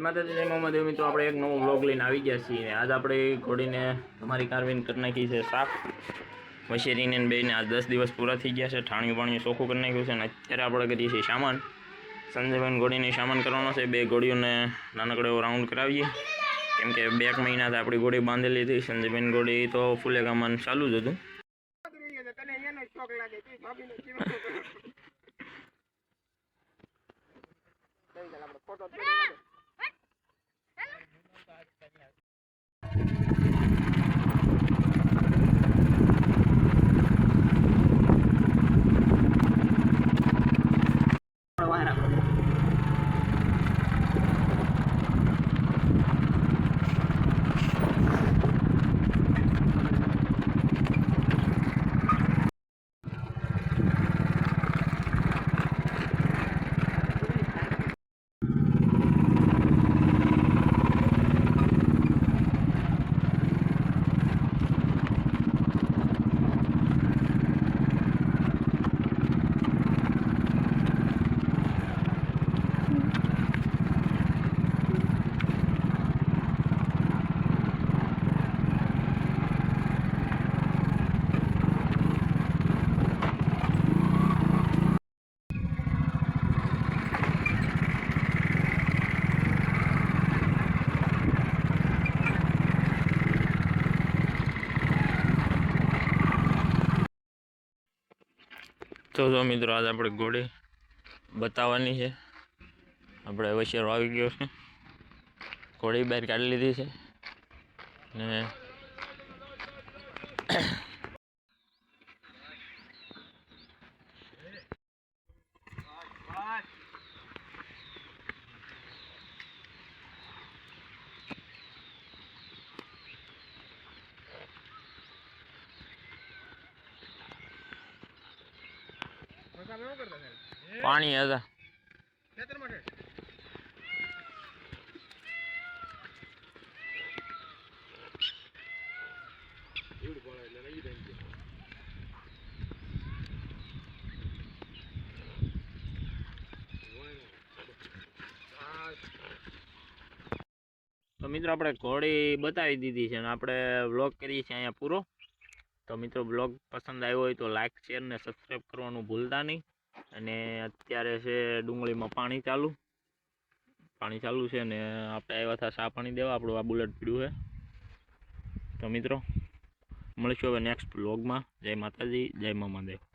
માતાજી જય મોહમ્મદ મિત્રો, આપણે એક નવો વ્લોગ લઈને આવી ગયા છીએ. આજ આપણે ઘોડીને તમારી કારવીન કરી નાખી છે સાફ વશેરીને બેને. આજ 10 દિવસ પૂરા થઈ ગયા છે. ઠાણિયું પાણીયું ચોખ્ખું કરી નાખ્યું છે અને અત્યારે આપણે કરીએ છીએ સામાન. સંજયભાઈ ઘોડીની સામાન કરવાનો છે. બે ઘોડીઓને નાનકડો એવો રાઉન્ડ કરાવીએ, કેમ કે 2 મહિનાથી આપણી ઘોડી બાંધેલી હતી. સંજયભાઈની ઘોડી તો ફૂલે કામન ચાલુ જ હતું. તો મિત્રો, આજે આપણે ઘોડી બતાવવાની છે. આપણે વશેરો આવી ગયો છે, ઘોડી બહાર કાઢી લીધી છે ને પાણી હતા. તો મિત્રો, આપણે ઘોડી બતાવી દીધી છે અને આપણે વ્લોગ કરીએ છીએ અહીંયા પૂરો. તો મિત્રો, બ્લોગ પસંદ આવ્યો હોય તો લાઇક, શેર ને સબસ્ક્રાઈબ કરવાનું ભૂલતા નહીં. અને અત્યારે છે ડુંગળીમાં પાણી ચાલુ છે ને આપણે આવ્યા હતા ચા પાણી દેવા. આપણું આ બુલેટ પીડ્યું છે. તો મિત્રો, મળીશું હવે નેક્સ્ટ બ્લોગમાં. જય માતાજી, જય મહાદેવ.